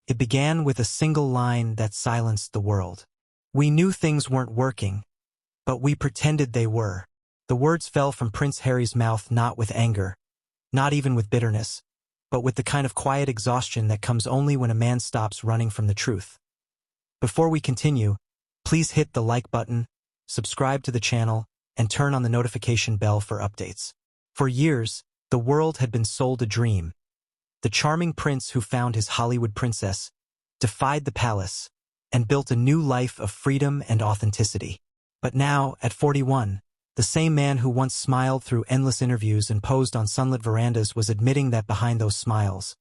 It began with a single line that silenced the world. "We knew things weren't working, but we pretended they were." The words fell from Prince Harry's mouth not with anger, not even with bitterness, but with the kind of quiet exhaustion that comes only when a man stops running from the truth. Before we continue, please hit the like button, subscribe to the channel, and turn on the notification bell for updates. For years, the world had been sold a dream. The charming prince who found his Hollywood princess, defied the palace, and built a new life of freedom and authenticity. But now, at 41, the same man who once smiled through endless interviews and posed on sunlit verandas was admitting that behind those smiles,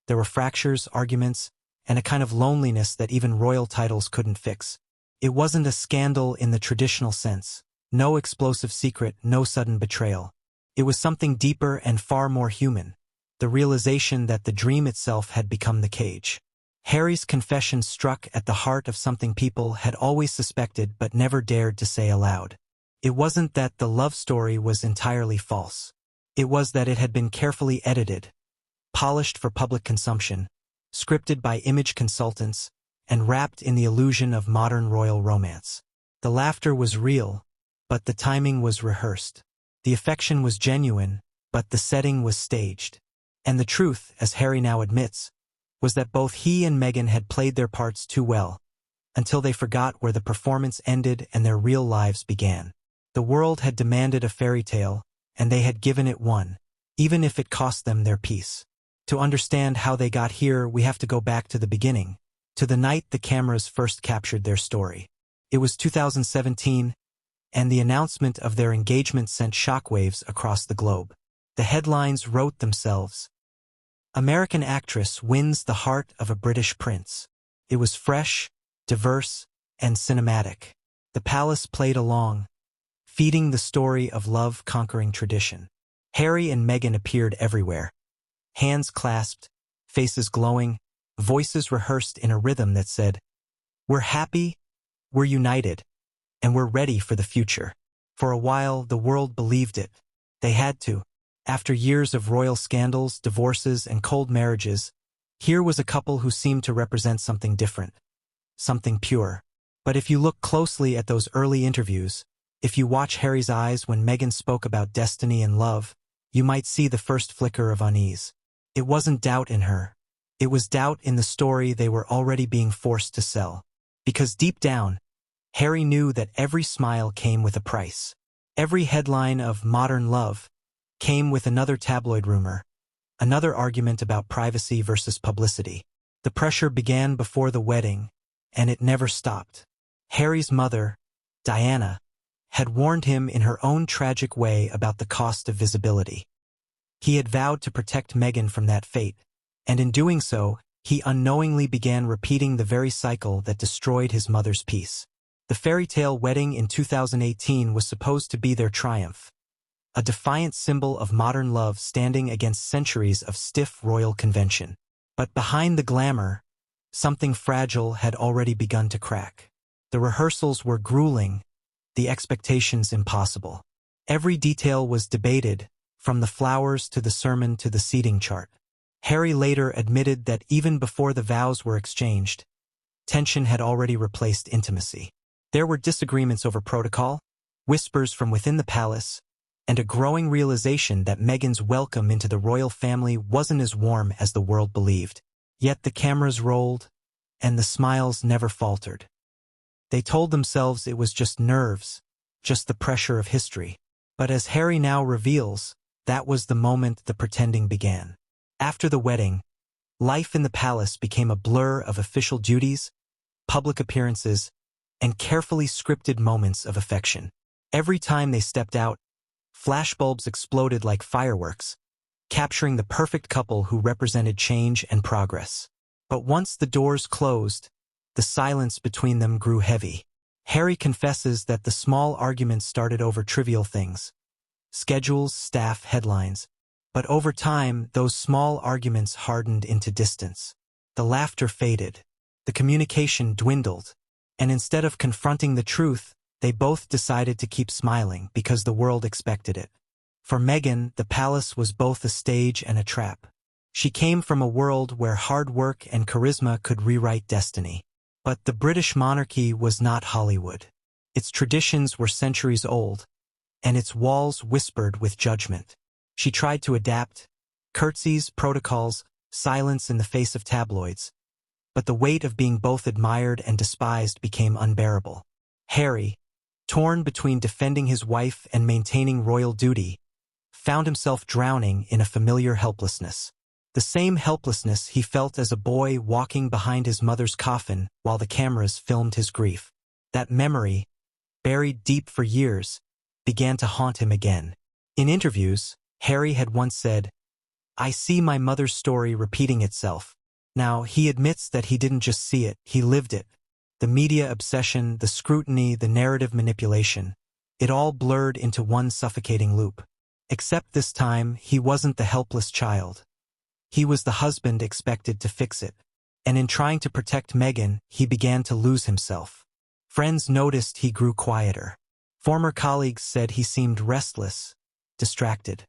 there were fractures, arguments, and a kind of loneliness that even royal titles couldn't fix. It wasn't a scandal in the traditional sense, no explosive secret, no sudden betrayal. It was something deeper and far more human, the realization that the dream itself had become the cage. Harry's confession struck at the heart of something people had always suspected but never dared to say aloud. It wasn't that the love story was entirely false. It was that it had been carefully edited, polished for public consumption, scripted by image consultants, and wrapped in the illusion of modern royal romance. The laughter was real, but the timing was rehearsed. The affection was genuine, but the setting was staged. And the truth, as Harry now admits, was that both he and Meghan had played their parts too well, until they forgot where the performance ended and their real lives began. The world had demanded a fairy tale, and they had given it one, even if it cost them their peace. To understand how they got here, we have to go back to the beginning, to the night the cameras first captured their story. It was 2017, and the announcement of their engagement sent shockwaves across the globe. The headlines wrote themselves. "American actress wins the heart of a British prince." It was fresh, diverse, and cinematic. The palace played along, feeding the story of love conquering tradition. Harry and Meghan appeared everywhere. Hands clasped, faces glowing, voices rehearsed in a rhythm that said, "We're happy, we're united, and we're ready for the future." For a while, the world believed it. They had to. After years of royal scandals, divorces, and cold marriages, here was a couple who seemed to represent something different, something pure. But if you look closely at those early interviews, if you watch Harry's eyes when Meghan spoke about destiny and love, you might see the first flicker of unease. It wasn't doubt in her. It was doubt in the story they were already being forced to sell. Because deep down, Harry knew that every smile came with a price. Every headline of modern love came with another tabloid rumor, another argument about privacy versus publicity. The pressure began before the wedding, and it never stopped. Harry's mother, Diana, had warned him in her own tragic way about the cost of visibility. He had vowed to protect Meghan from that fate, and in doing so, he unknowingly began repeating the very cycle that destroyed his mother's peace. The fairy tale wedding in 2018 was supposed to be their triumph, a defiant symbol of modern love standing against centuries of stiff royal convention. But behind the glamour, something fragile had already begun to crack. The rehearsals were grueling, the expectations impossible. Every detail was debated, from the flowers to the sermon to the seating chart. Harry later admitted that even before the vows were exchanged, tension had already replaced intimacy. There were disagreements over protocol, whispers from within the palace, and a growing realization that Meghan's welcome into the royal family wasn't as warm as the world believed. Yet the cameras rolled, and the smiles never faltered. They told themselves it was just nerves, just the pressure of history. But as Harry now reveals, that was the moment the pretending began. After the wedding, life in the palace became a blur of official duties, public appearances, and carefully scripted moments of affection. Every time they stepped out, flashbulbs exploded like fireworks, capturing the perfect couple who represented change and progress. But once the doors closed, the silence between them grew heavy. Harry confesses that the small arguments started over trivial things, schedules, staff, headlines. But over time, those small arguments hardened into distance. The laughter faded, the communication dwindled, and instead of confronting the truth, they both decided to keep smiling because the world expected it. For Meghan, the palace was both a stage and a trap. She came from a world where hard work and charisma could rewrite destiny. But the British monarchy was not Hollywood. Its traditions were centuries old, and its walls whispered with judgment. She tried to adapt, curtsies, protocols, silence in the face of tabloids. But the weight of being both admired and despised became unbearable. Harry, torn between defending his wife and maintaining royal duty, found himself drowning in a familiar helplessness. The same helplessness he felt as a boy walking behind his mother's coffin while the cameras filmed his grief. That memory, buried deep for years, began to haunt him again. In interviews, Harry had once said, "I see my mother's story repeating itself." Now, he admits that he didn't just see it, he lived it. The media obsession, the scrutiny, the narrative manipulation, it all blurred into one suffocating loop. Except this time, he wasn't the helpless child. He was the husband expected to fix it. And in trying to protect Meghan, he began to lose himself. Friends noticed he grew quieter. Former colleagues said he seemed restless, distracted.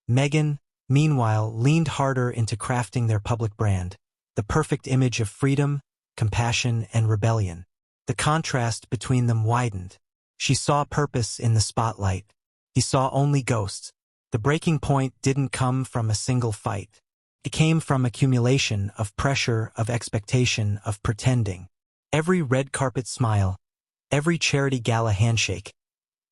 Meghan, meanwhile, leaned harder into crafting their public brand, the perfect image of freedom, compassion, and rebellion. The contrast between them widened. She saw purpose in the spotlight. He saw only ghosts. The breaking point didn't come from a single fight. It came from accumulation of pressure, of expectation, of pretending. Every red carpet smile, every charity gala handshake,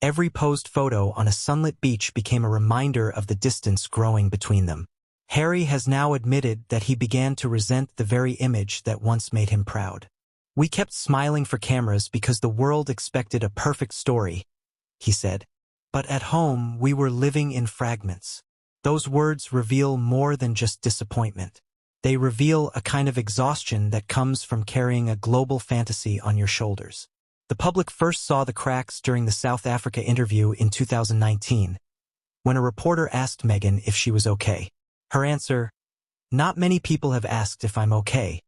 every posed photo on a sunlit beach became a reminder of the distance growing between them. Harry has now admitted that he began to resent the very image that once made him proud. "We kept smiling for cameras because the world expected a perfect story," he said. "But at home, we were living in fragments." Those words reveal more than just disappointment. They reveal a kind of exhaustion that comes from carrying a global fantasy on your shoulders. The public first saw the cracks during the South Africa interview in 2019, when a reporter asked Meghan if she was okay. Her answer, "Not many people have asked if I'm okay,"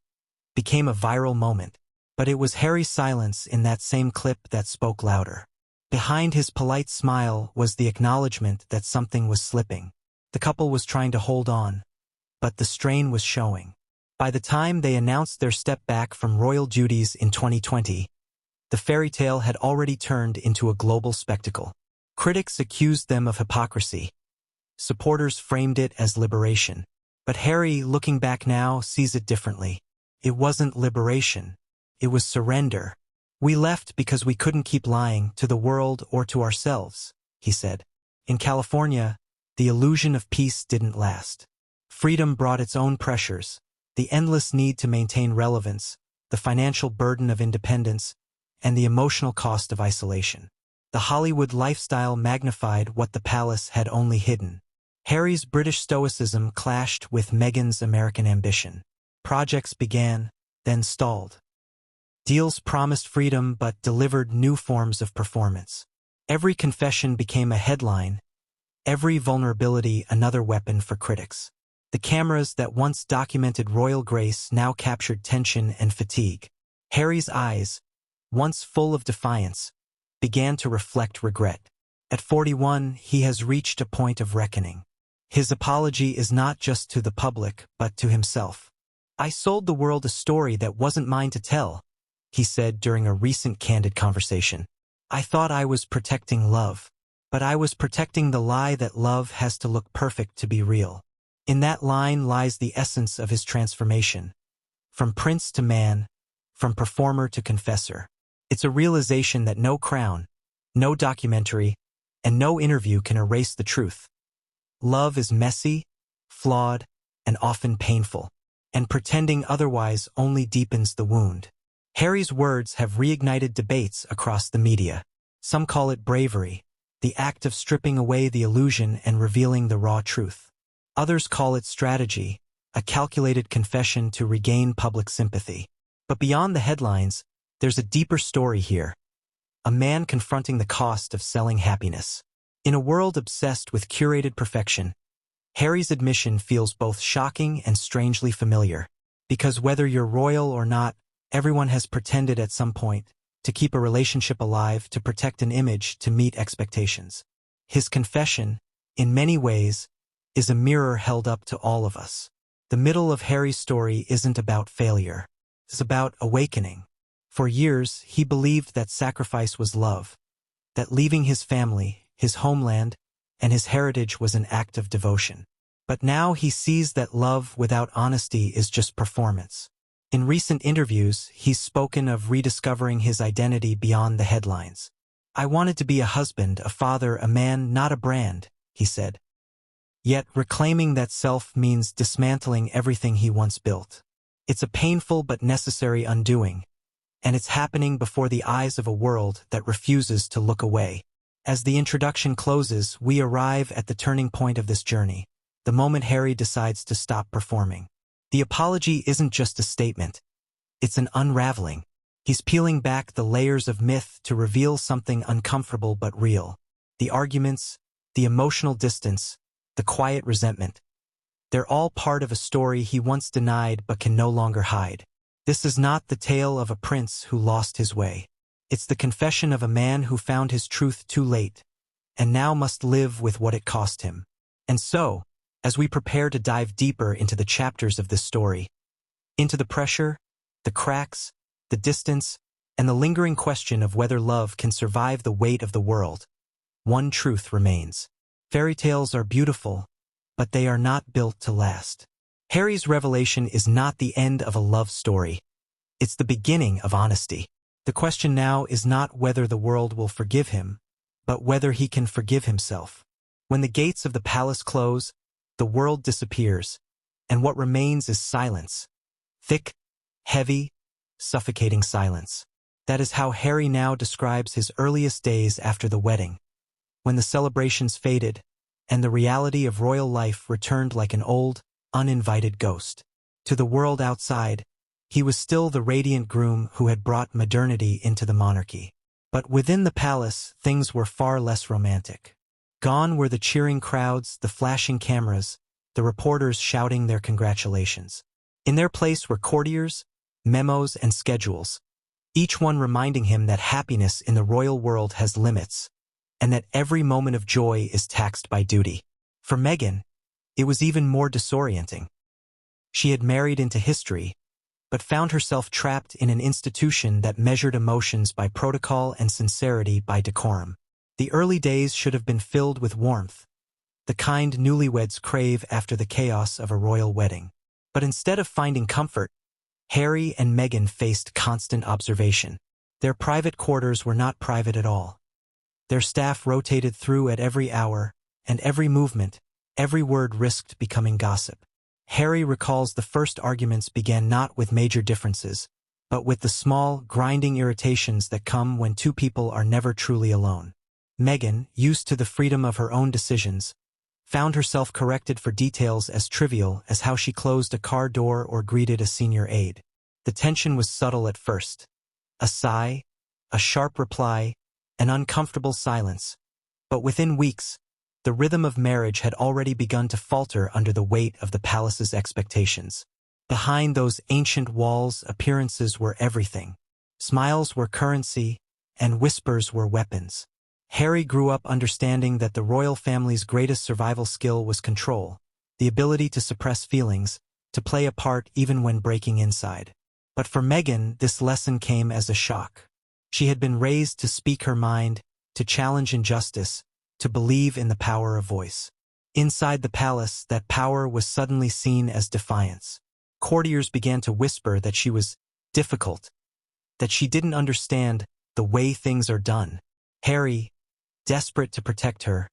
became a viral moment. But it was Harry's silence in that same clip that spoke louder. Behind his polite smile was the acknowledgement that something was slipping. The couple was trying to hold on, but the strain was showing. By the time they announced their step back from royal duties in 2020, the fairy tale had already turned into a global spectacle. Critics accused them of hypocrisy. Supporters framed it as liberation. But Harry, looking back now, sees it differently. It wasn't liberation. It was surrender. "We left because we couldn't keep lying to the world or to ourselves," he said. In California, the illusion of peace didn't last. Freedom brought its own pressures, the endless need to maintain relevance, the financial burden of independence, and the emotional cost of isolation. The Hollywood lifestyle magnified what the palace had only hidden. Harry's British stoicism clashed with Meghan's American ambition. Projects began, then stalled. Deals promised freedom but delivered new forms of performance. Every confession became a headline, every vulnerability another weapon for critics. The cameras that once documented royal grace now captured tension and fatigue. Harry's eyes, once full of defiance, began to reflect regret. At 41, he has reached a point of reckoning. His apology is not just to the public, but to himself. "I sold the world a story that wasn't mine to tell," he said during a recent candid conversation. "I thought I was protecting love. But I was protecting the lie that love has to look perfect to be real." In that line lies the essence of his transformation. From prince to man, from performer to confessor. It's a realization that no crown, no documentary, and no interview can erase the truth. Love is messy, flawed, and often painful, and pretending otherwise only deepens the wound. Harry's words have reignited debates across the media. Some call it bravery, the act of stripping away the illusion and revealing the raw truth. Others call it strategy, a calculated confession to regain public sympathy. But beyond the headlines, there's a deeper story here. A man confronting the cost of selling happiness. In a world obsessed with curated perfection, Harry's admission feels both shocking and strangely familiar. Because whether you're royal or not, everyone has pretended at some point, to keep a relationship alive, to protect an image, to meet expectations. His confession, in many ways, is a mirror held up to all of us. The middle of Harry's story isn't about failure. It's about awakening. For years, he believed that sacrifice was love, that leaving his family, his homeland, and his heritage was an act of devotion. But now he sees that love without honesty is just performance. In recent interviews, he's spoken of rediscovering his identity beyond the headlines. "I wanted to be a husband, a father, a man, not a brand," he said. Yet reclaiming that self means dismantling everything he once built. It's a painful but necessary undoing, and it's happening before the eyes of a world that refuses to look away. As the introduction closes, we arrive at the turning point of this journey, the moment Harry decides to stop performing. The apology isn't just a statement. It's an unraveling. He's peeling back the layers of myth to reveal something uncomfortable but real. The arguments, the emotional distance, the quiet resentment. They're all part of a story he once denied but can no longer hide. This is not the tale of a prince who lost his way. It's the confession of a man who found his truth too late, and now must live with what it cost him. And so, as we prepare to dive deeper into the chapters of this story, into the pressure, the cracks, the distance, and the lingering question of whether love can survive the weight of the world, one truth remains. Fairy tales are beautiful, but they are not built to last. Harry's revelation is not the end of a love story. It's the beginning of honesty. The question now is not whether the world will forgive him, but whether he can forgive himself. When the gates of the palace close, the world disappears, and what remains is silence. Thick, heavy, suffocating silence. That is how Harry now describes his earliest days after the wedding, when the celebrations faded, and the reality of royal life returned like an old, uninvited ghost. To the world outside, he was still the radiant groom who had brought modernity into the monarchy. But within the palace, things were far less romantic. Gone were the cheering crowds, the flashing cameras, the reporters shouting their congratulations. In their place were courtiers, memos, and schedules, each one reminding him that happiness in the royal world has limits, and that every moment of joy is taxed by duty. For Meghan, it was even more disorienting. She had married into history, but found herself trapped in an institution that measured emotions by protocol and sincerity by decorum. The early days should have been filled with warmth, the kind newlyweds crave after the chaos of a royal wedding. But instead of finding comfort, Harry and Meghan faced constant observation. Their private quarters were not private at all. Their staff rotated through at every hour, and every movement, every word risked becoming gossip. Harry recalls the first arguments began not with major differences, but with the small, grinding irritations that come when two people are never truly alone. Meghan, used to the freedom of her own decisions, found herself corrected for details as trivial as how she closed a car door or greeted a senior aide. The tension was subtle at first. A sigh, a sharp reply, an uncomfortable silence. But within weeks, the rhythm of marriage had already begun to falter under the weight of the palace's expectations. Behind those ancient walls, appearances were everything. Smiles were currency, and whispers were weapons. Harry grew up understanding that the royal family's greatest survival skill was control, the ability to suppress feelings, to play a part even when breaking inside. But for Meghan, this lesson came as a shock. She had been raised to speak her mind, to challenge injustice, to believe in the power of voice. Inside the palace, that power was suddenly seen as defiance. Courtiers began to whisper that she was difficult, that she didn't understand the way things are done. Harry, desperate to protect her,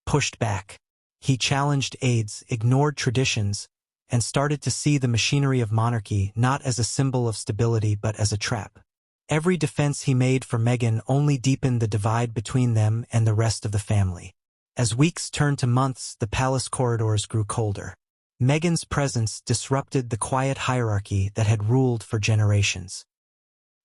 pushed back. He challenged aides, ignored traditions, and started to see the machinery of monarchy not as a symbol of stability but as a trap. Every defense he made for Meghan only deepened the divide between them and the rest of the family. As weeks turned to months, the palace corridors grew colder. Meghan's presence disrupted the quiet hierarchy that had ruled for generations.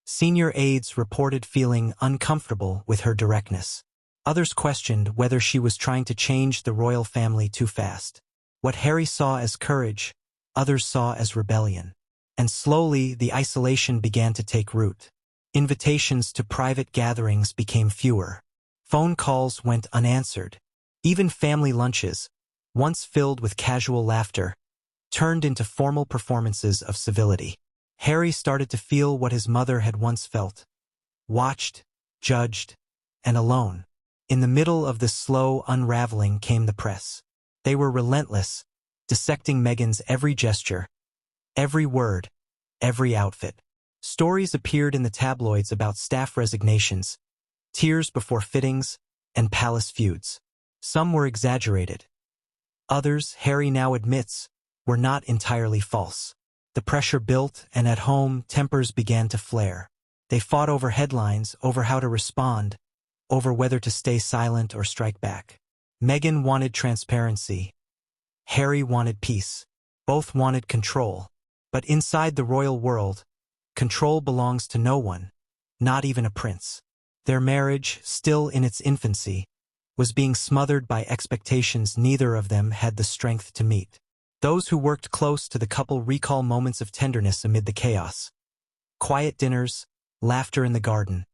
Senior aides reported feeling uncomfortable with her directness. Others questioned whether she was trying to change the royal family too fast. What Harry saw as courage, others saw as rebellion. And slowly, the isolation began to take root. Invitations to private gatherings became fewer. Phone calls went unanswered. Even family lunches, once filled with casual laughter, turned into formal performances of civility. Harry started to feel what his mother had once felt: watched, judged, and alone. In the middle of this slow unraveling came the press. They were relentless, dissecting Meghan's every gesture, every word, every outfit. Stories appeared in the tabloids about staff resignations, tears before fittings, and palace feuds. Some were exaggerated. Others, Harry now admits, were not entirely false. The pressure built, and at home, tempers began to flare. They fought over headlines, over how to respond, over whether to stay silent or strike back. Meghan wanted transparency. Harry wanted peace. Both wanted control. But inside the royal world, control belongs to no one, not even a prince. Their marriage, still in its infancy, was being smothered by expectations neither of them had the strength to meet. Those who worked close to the couple recall moments of tenderness amid the chaos. Quiet dinners, laughter in the garden,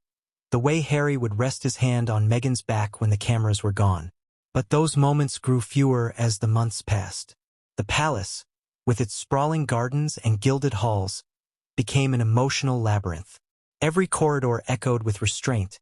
the way Harry would rest his hand on Meghan's back when the cameras were gone. But those moments grew fewer as the months passed. The palace, with its sprawling gardens and gilded halls, became an emotional labyrinth. Every corridor echoed with restraint,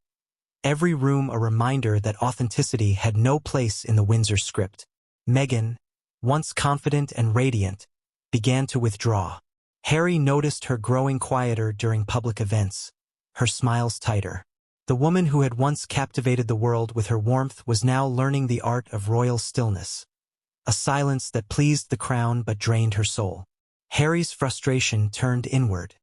every room a reminder that authenticity had no place in the Windsor script. Meghan, once confident and radiant, began to withdraw. Harry noticed her growing quieter during public events, her smiles tighter. The woman who had once captivated the world with her warmth was now learning the art of royal stillness, a silence that pleased the crown but drained her soul. Harry's frustration turned inward.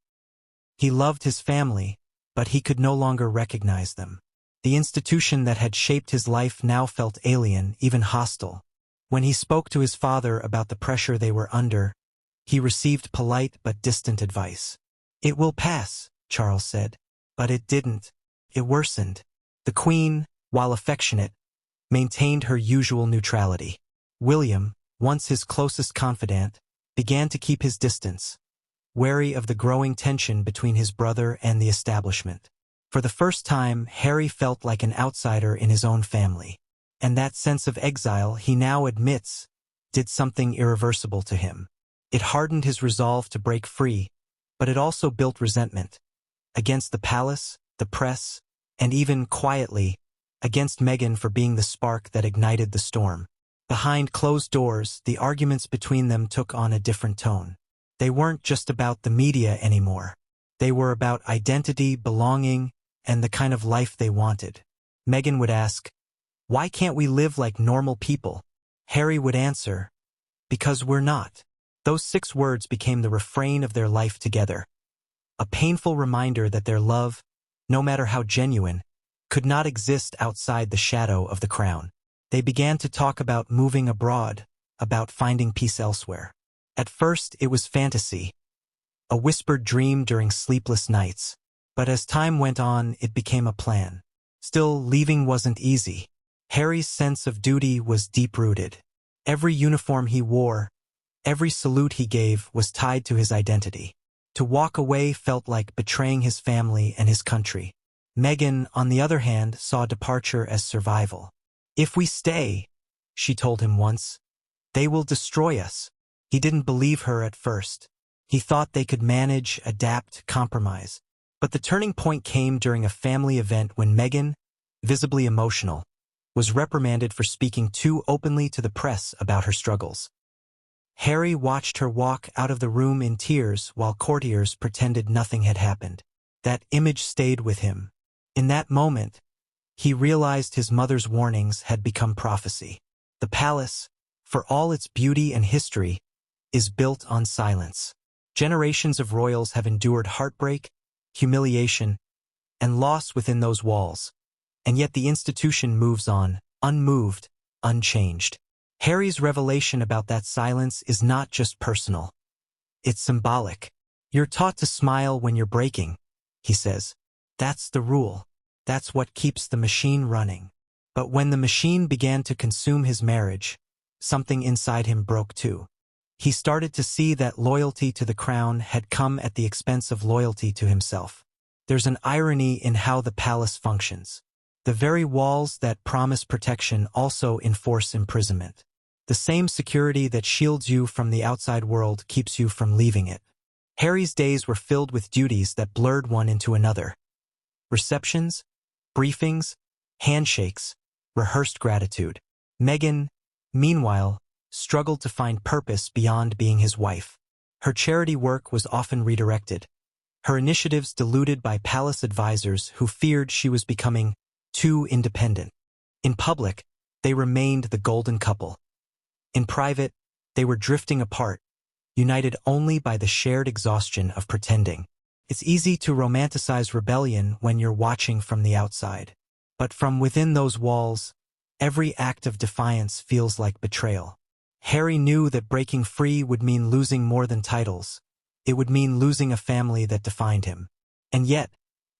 He loved his family, but he could no longer recognize them. The institution that had shaped his life now felt alien, even hostile. When he spoke to his father about the pressure they were under, he received polite but distant advice. "It will pass," Charles said. But it didn't. It worsened. The Queen, while affectionate, maintained her usual neutrality. William, once his closest confidant, began to keep his distance, wary of the growing tension between his brother and the establishment. For the first time, Harry felt like an outsider in his own family. And that sense of exile, he now admits, did something irreversible to him. It hardened his resolve to break free, but it also built resentment. Against the palace, the press, and even, quietly, against Meghan for being the spark that ignited the storm. Behind closed doors, the arguments between them took on a different tone. They weren't just about the media anymore. They were about identity, belonging, and the kind of life they wanted. Meghan would ask, "Why can't we live like normal people?" Harry would answer, "Because we're not." Those 6 words became the refrain of their life together. A painful reminder that their love, no matter how genuine, could not exist outside the shadow of the crown. They began to talk about moving abroad, about finding peace elsewhere. At first, it was fantasy, a whispered dream during sleepless nights. But as time went on, it became a plan. Still, leaving wasn't easy. Harry's sense of duty was deep-rooted. Every uniform he wore, every salute he gave was tied to his identity. To walk away felt like betraying his family and his country. Meghan, on the other hand, saw departure as survival. "If we stay," she told him once, "they will destroy us." He didn't believe her at first. He thought they could manage, adapt, compromise. But the turning point came during a family event when Meghan, visibly emotional, was reprimanded for speaking too openly to the press about her struggles. Harry watched her walk out of the room in tears while courtiers pretended nothing had happened. That image stayed with him. In that moment, he realized his mother's warnings had become prophecy. The palace, for all its beauty and history, is built on silence. Generations of royals have endured heartbreak, humiliation, and loss within those walls, and yet the institution moves on, unmoved, unchanged. Harry's revelation about that silence is not just personal. It's symbolic. "You're taught to smile when you're breaking," he says. "That's the rule. That's what keeps the machine running." But when the machine began to consume his marriage, something inside him broke too. He started to see that loyalty to the crown had come at the expense of loyalty to himself. There's an irony in how the palace functions. The very walls that promise protection also enforce imprisonment. The same security that shields you from the outside world keeps you from leaving it. Harry's days were filled with duties that blurred one into another. Receptions, briefings, handshakes, rehearsed gratitude. Meghan, meanwhile, struggled to find purpose beyond being his wife. Her charity work was often redirected, her initiatives diluted by palace advisors who feared she was becoming too independent. In public, they remained the golden couple. In private, they were drifting apart, united only by the shared exhaustion of pretending. It's easy to romanticize rebellion when you're watching from the outside. But from within those walls, every act of defiance feels like betrayal. Harry knew that breaking free would mean losing more than titles. It would mean losing a family that defined him. And yet,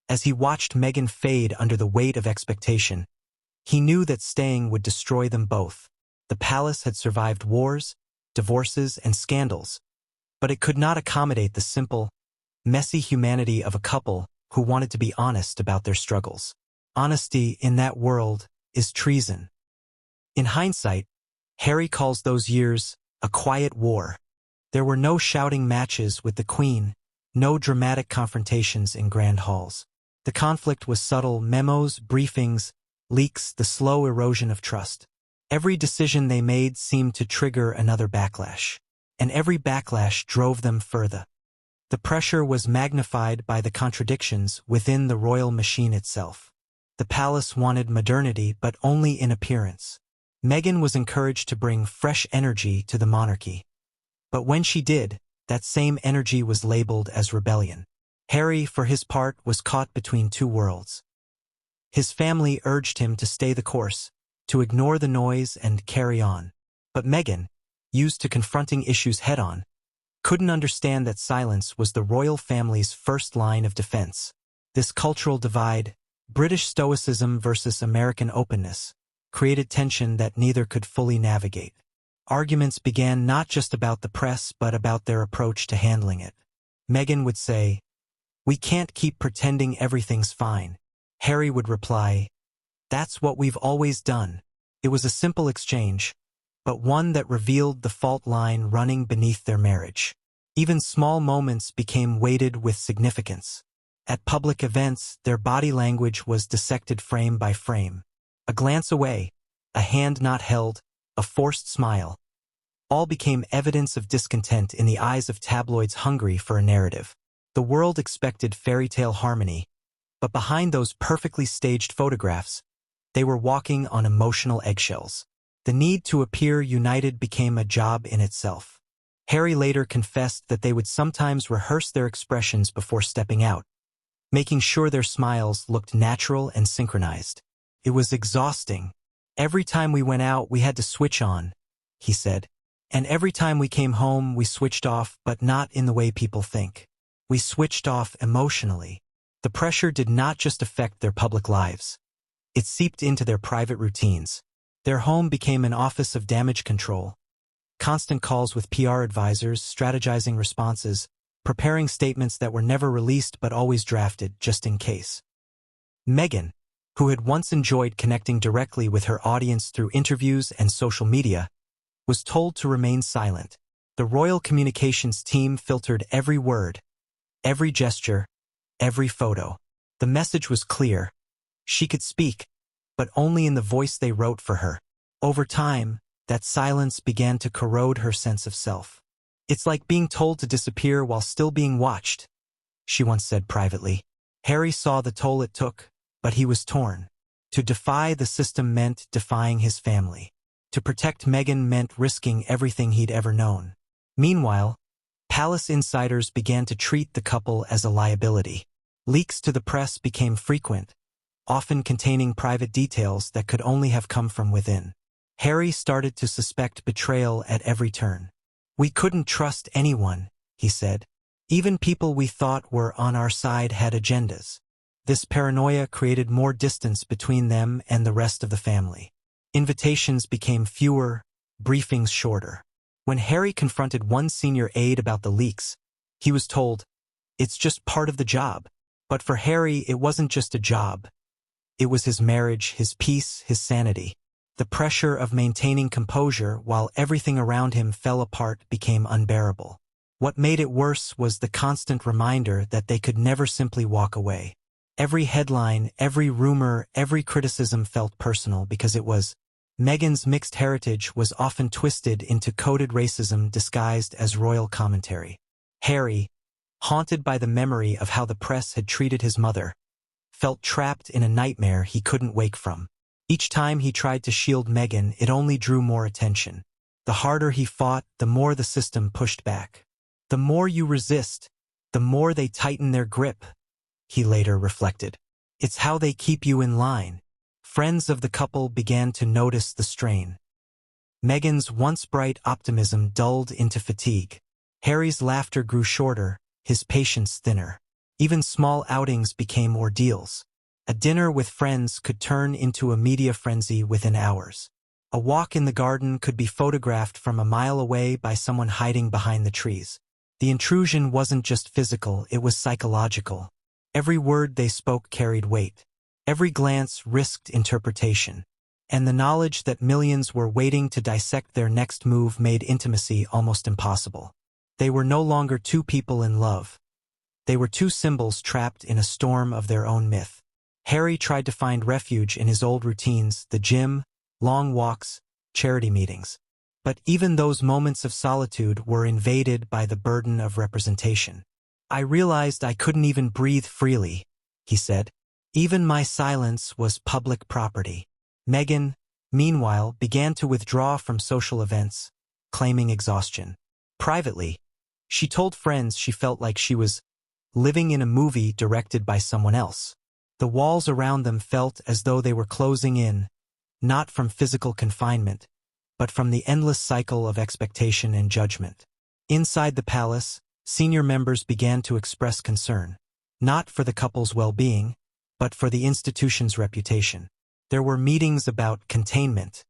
as he watched Meghan fade under the weight of expectation, he knew that staying would destroy them both. The palace had survived wars, divorces, and scandals, but it could not accommodate the simple, messy humanity of a couple who wanted to be honest about their struggles. Honesty in that world is treason. In hindsight, Harry calls those years a quiet war. There were no shouting matches with the Queen, no dramatic confrontations in grand halls. The conflict was subtle: memos, briefings, leaks, the slow erosion of trust. Every decision they made seemed to trigger another backlash, and every backlash drove them further. The pressure was magnified by the contradictions within the royal machine itself. The palace wanted modernity, but only in appearance. Meghan was encouraged to bring fresh energy to the monarchy. But when she did, that same energy was labeled as rebellion. Harry, for his part, was caught between two worlds. His family urged him to stay the course, to ignore the noise and carry on. But Meghan, used to confronting issues head-on, couldn't understand that silence was the royal family's first line of defense. This cultural divide, British stoicism versus American openness, created tension that neither could fully navigate. Arguments began not just about the press but about their approach to handling it. Meghan would say, "We can't keep pretending everything's fine." Harry would reply, "That's what we've always done." It was a simple exchange, but one that revealed the fault line running beneath their marriage. Even small moments became weighted with significance. At public events, their body language was dissected frame by frame. A glance away, a hand not held, a forced smile. All became evidence of discontent in the eyes of tabloids hungry for a narrative. The world expected fairy tale harmony, but behind those perfectly staged photographs, they were walking on emotional eggshells. The need to appear united became a job in itself. Harry later confessed that they would sometimes rehearse their expressions before stepping out, making sure their smiles looked natural and synchronized. It was exhausting. "Every time we went out, we had to switch on," he said. "And every time we came home, we switched off, but not in the way people think. We switched off emotionally." The pressure did not just affect their public lives. It seeped into their private routines. Their home became an office of damage control. Constant calls with PR advisors, strategizing responses, preparing statements that were never released but always drafted, just in case. Meghan, who had once enjoyed connecting directly with her audience through interviews and social media, was told to remain silent. The royal communications team filtered every word, every gesture, every photo. The message was clear. She could speak, but only in the voice they wrote for her. Over time, that silence began to corrode her sense of self. "It's like being told to disappear while still being watched," she once said privately. Harry saw the toll it took, but he was torn. To defy the system meant defying his family. To protect Meghan meant risking everything he'd ever known. Meanwhile, palace insiders began to treat the couple as a liability. Leaks to the press became frequent, often containing private details that could only have come from within. Harry started to suspect betrayal at every turn. "We couldn't trust anyone," he said. "Even people we thought were on our side had agendas." This paranoia created more distance between them and the rest of the family. Invitations became fewer, briefings shorter. When Harry confronted one senior aide about the leaks, he was told, "It's just part of the job." But for Harry, it wasn't just a job. It was his marriage, his peace, his sanity. The pressure of maintaining composure while everything around him fell apart became unbearable. What made it worse was the constant reminder that they could never simply walk away. Every headline, every rumor, every criticism felt personal because it was. Meghan's mixed heritage was often twisted into coded racism disguised as royal commentary. Harry, haunted by the memory of how the press had treated his mother, felt trapped in a nightmare he couldn't wake from. Each time he tried to shield Meghan, it only drew more attention. The harder he fought, the more the system pushed back. The more you resist, the more they tighten their grip, he later reflected. It's how they keep you in line. Friends of the couple began to notice the strain. Meghan's once bright optimism dulled into fatigue. Harry's laughter grew shorter, his patience thinner. Even small outings became ordeals. A dinner with friends could turn into a media frenzy within hours. A walk in the garden could be photographed from a mile away by someone hiding behind the trees. The intrusion wasn't just physical, it was psychological. Every word they spoke carried weight. Every glance risked interpretation. And the knowledge that millions were waiting to dissect their next move made intimacy almost impossible. They were no longer two people in love. They were two symbols trapped in a storm of their own myth. Harry tried to find refuge in his old routines, the gym, long walks, charity meetings. But even those moments of solitude were invaded by the burden of representation. I realized I couldn't even breathe freely, he said. Even my silence was public property. Meghan, meanwhile, began to withdraw from social events, claiming exhaustion. Privately, she told friends she felt like she was living in a movie directed by someone else. The walls around them felt as though they were closing in, not from physical confinement, but from the endless cycle of expectation and judgment. Inside the palace, senior members began to express concern, not for the couple's well-being, but for the institution's reputation. There were meetings about containment,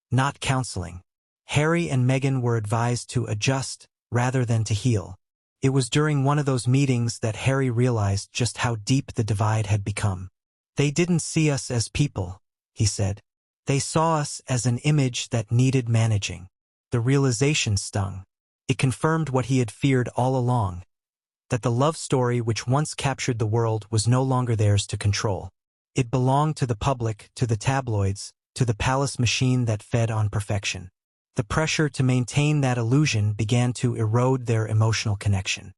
not counseling. Harry and Meghan were advised to adjust rather than to heal. It was during one of those meetings that Harry realized just how deep the divide had become. They didn't see us as people, he said. They saw us as an image that needed managing. The realization stung. It confirmed what he had feared all along, that the love story which once captured the world was no longer theirs to control. It belonged to the public, to the tabloids, to the palace machine that fed on perfection. The pressure to maintain that illusion began to erode their emotional connection.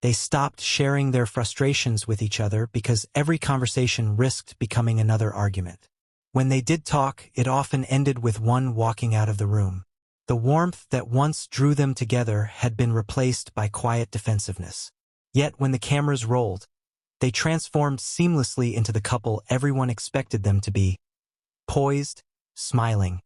They stopped sharing their frustrations with each other because every conversation risked becoming another argument. When they did talk, it often ended with one walking out of the room. The warmth that once drew them together had been replaced by quiet defensiveness. Yet when the cameras rolled, they transformed seamlessly into the couple everyone expected them to be. Poised, smiling,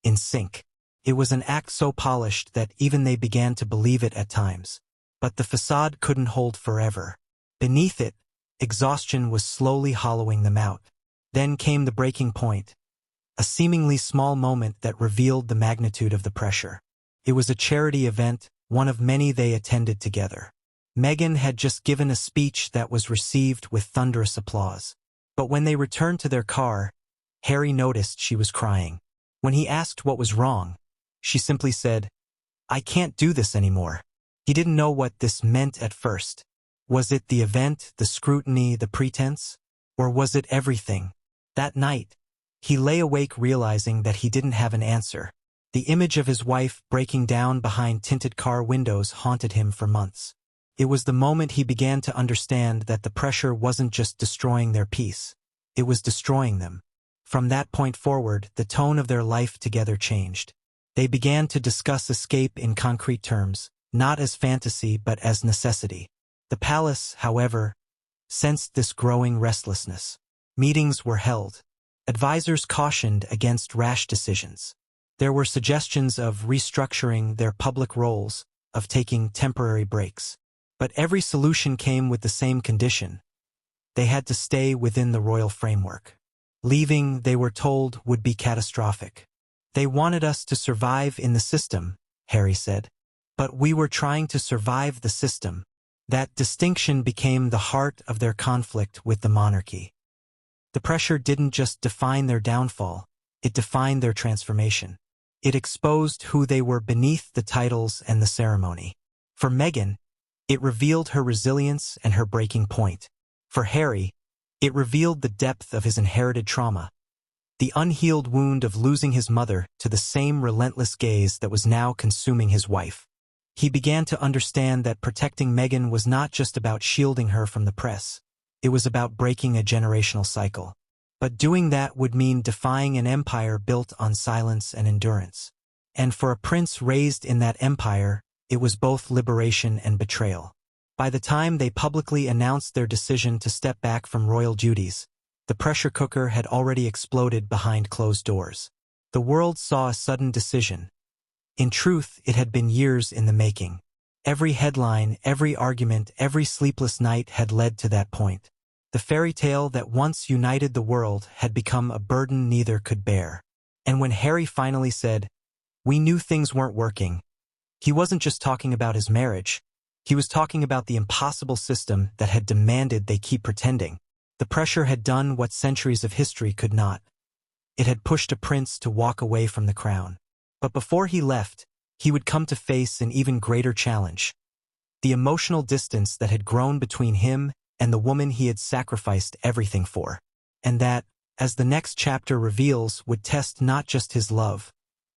in sync. It was an act so polished that even they began to believe it at times. But the facade couldn't hold forever. Beneath it, exhaustion was slowly hollowing them out. Then came the breaking point. A seemingly small moment that revealed the magnitude of the pressure. It was a charity event, one of many they attended together. Meghan had just given a speech that was received with thunderous applause. But when they returned to their car, Harry noticed she was crying. When he asked what was wrong, she simply said, "I can't do this anymore." He didn't know what this meant at first. Was it the event, the scrutiny, the pretense? Or was it everything? That night, he lay awake realizing that he didn't have an answer. The image of his wife breaking down behind tinted car windows haunted him for months. It was the moment he began to understand that the pressure wasn't just destroying their peace. It was destroying them. From that point forward, the tone of their life together changed. They began to discuss escape in concrete terms, not as fantasy but as necessity. The palace, however, sensed this growing restlessness. Meetings were held. Advisors cautioned against rash decisions. There were suggestions of restructuring their public roles, of taking temporary breaks. But every solution came with the same condition. They had to stay within the royal framework. Leaving, they were told, would be catastrophic. They wanted us to survive in the system, Harry said. But we were trying to survive the system. That distinction became the heart of their conflict with the monarchy. The pressure didn't just define their downfall, It defined their transformation. It exposed who they were beneath the titles and the ceremony. For Meghan, it revealed her resilience and her breaking point. For Harry, it revealed the depth of his inherited trauma, the unhealed wound of losing his mother to the same relentless gaze that was now consuming his wife. He began to understand that protecting Meghan was not just about shielding her from the press. It was about breaking a generational cycle. But doing that would mean defying an empire built on silence and endurance. And for a prince raised in that empire, it was both liberation and betrayal. By the time they publicly announced their decision to step back from royal duties, the pressure cooker had already exploded behind closed doors. The world saw a sudden decision. In truth, it had been years in the making. Every headline, every argument, every sleepless night had led to that point. The fairy tale that once united the world had become a burden neither could bear. And when Harry finally said, "We knew things weren't working," he wasn't just talking about his marriage. He was talking about the impossible system that had demanded they keep pretending. The pressure had done what centuries of history could not. It had pushed a prince to walk away from the crown. But before he left, he would come to face an even greater challenge. The emotional distance that had grown between him and the woman he had sacrificed everything for. And that, as the next chapter reveals, would test not just his love,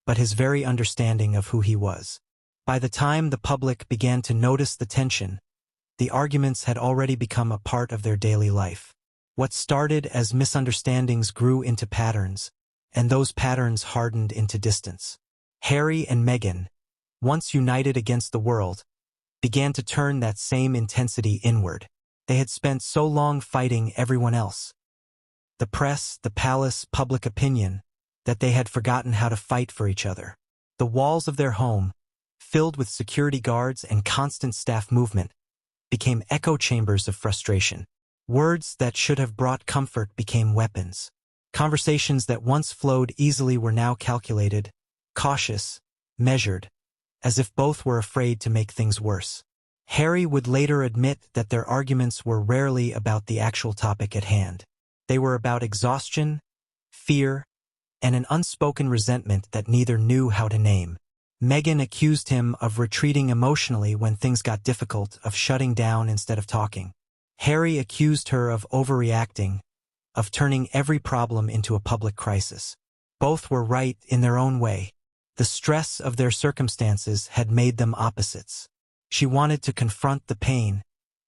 but his very understanding of who he was. By the time the public began to notice the tension, the arguments had already become a part of their daily life. What started as misunderstandings grew into patterns, and those patterns hardened into distance. Harry and Meghan, once united against the world, began to turn that same intensity inward. They had spent so long fighting everyone else, the press, the palace, public opinion, that they had forgotten how to fight for each other. The walls of their home, filled with security guards and constant staff movement, became echo chambers of frustration. Words that should have brought comfort became weapons. Conversations that once flowed easily were now calculated, cautious, measured, as if both were afraid to make things worse. Harry would later admit that their arguments were rarely about the actual topic at hand. They were about exhaustion, fear, and an unspoken resentment that neither knew how to name. Meghan accused him of retreating emotionally when things got difficult, of shutting down instead of talking. Harry accused her of overreacting, of turning every problem into a public crisis. Both were right in their own way. The stress of their circumstances had made them opposites. She wanted to confront the pain.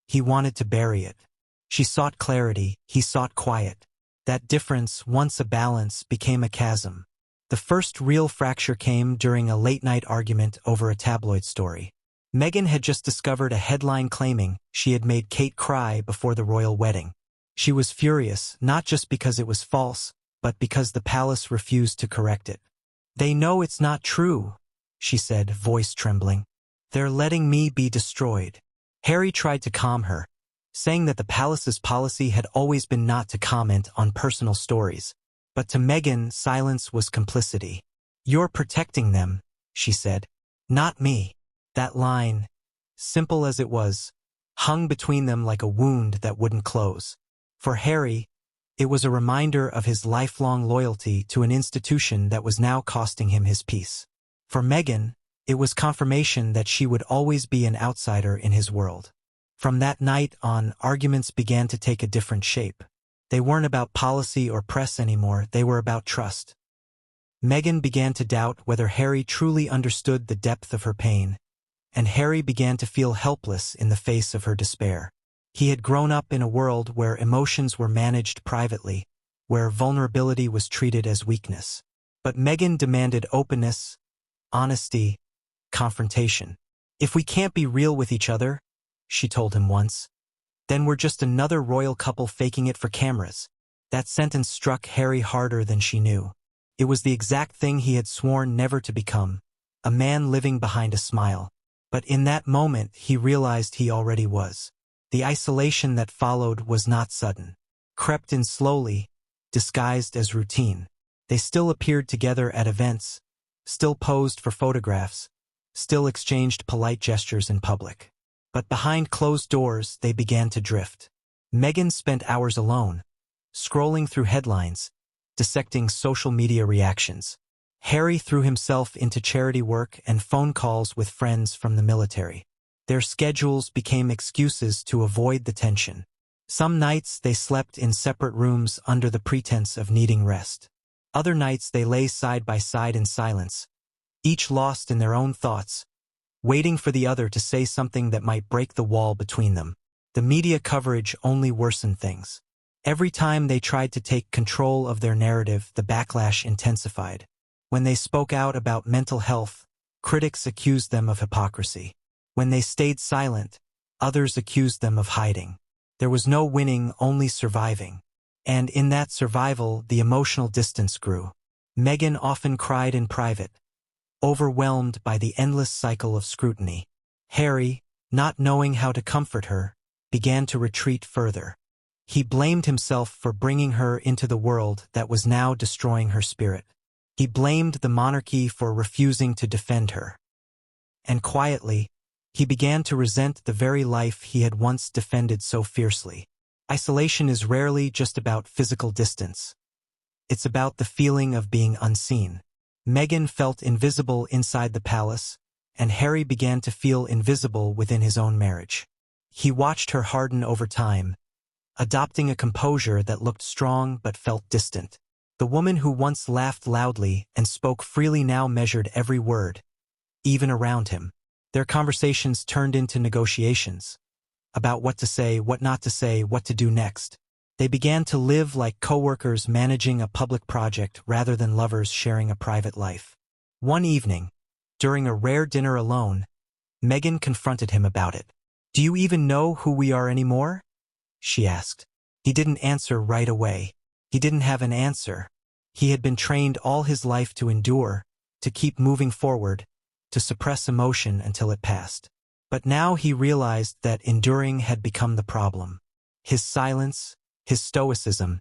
He wanted to bury it. She sought clarity. He sought quiet. That difference, once a balance, became a chasm. The first real fracture came during a late-night argument over a tabloid story. Meghan had just discovered a headline claiming she had made Kate cry before the royal wedding. She was furious, not just because it was false, but because the palace refused to correct it. "They know it's not true," she said, voice trembling. "They're letting me be destroyed." Harry tried to calm her, saying that the palace's policy had always been not to comment on personal stories. But to Meghan, silence was complicity. "You're protecting them," she said. "Not me." That line, simple as it was, hung between them like a wound that wouldn't close. For Harry, it was a reminder of his lifelong loyalty to an institution that was now costing him his peace. For Meghan, it was confirmation that she would always be an outsider in his world. From that night on, arguments began to take a different shape. They weren't about policy or press anymore, they were about trust. Meghan began to doubt whether Harry truly understood the depth of her pain, and Harry began to feel helpless in the face of her despair. He had grown up in a world where emotions were managed privately, where vulnerability was treated as weakness. But Meghan demanded openness, honesty, confrontation. "If we can't be real with each other," she told him once, "then we're just another royal couple faking it for cameras." That sentence struck Harry harder than she knew. It was the exact thing he had sworn never to become, a man living behind a smile. But in that moment he realized he already was. The isolation that followed was not sudden. Crept in slowly, disguised as routine. They still appeared together at events, still posed for photographs, still exchanged polite gestures in public. But behind closed doors they began to drift. Meghan spent hours alone, scrolling through headlines, dissecting social media reactions. Harry threw himself into charity work and phone calls with friends from the military. Their schedules became excuses to avoid the tension. Some nights they slept in separate rooms under the pretense of needing rest. Other nights they lay side by side in silence, each lost in their own thoughts, waiting for the other to say something that might break the wall between them. The media coverage only worsened things. Every time they tried to take control of their narrative, the backlash intensified. When they spoke out about mental health, critics accused them of hypocrisy. When they stayed silent, others accused them of hiding. There was no winning, only surviving. And in that survival, the emotional distance grew. Meghan often cried in private, overwhelmed by the endless cycle of scrutiny. Harry, not knowing how to comfort her, began to retreat further. He blamed himself for bringing her into the world that was now destroying her spirit. He blamed the monarchy for refusing to defend her. And quietly, he began to resent the very life he had once defended so fiercely. Isolation is rarely just about physical distance. It's about the feeling of being unseen. Meghan felt invisible inside the palace, and Harry began to feel invisible within his own marriage. He watched her harden over time, adopting a composure that looked strong but felt distant. The woman who once laughed loudly and spoke freely now measured every word, even around him. Their conversations turned into negotiations about what to say, what not to say, what to do next. They began to live like co-workers managing a public project rather than lovers sharing a private life. One evening, during a rare dinner alone, Meghan confronted him about it. "Do you even know who we are anymore?" she asked. He didn't answer right away. He didn't have an answer. He had been trained all his life to endure, to keep moving forward, to suppress emotion until it passed. But now he realized that enduring had become the problem. His silence, his stoicism,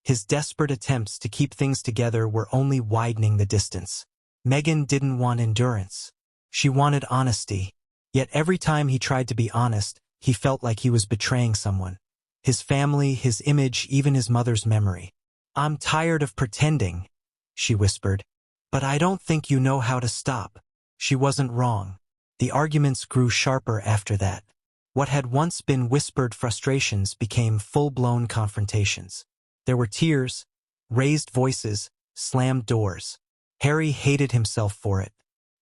his desperate attempts to keep things together were only widening the distance. Meghan didn't want endurance. She wanted honesty. Yet every time he tried to be honest, he felt like he was betraying someone. His family, his image, even his mother's memory. "I'm tired of pretending," she whispered. "But I don't think you know how to stop." She wasn't wrong. The arguments grew sharper after that. What had once been whispered frustrations became full-blown confrontations. There were tears, raised voices, slammed doors. Harry hated himself for it.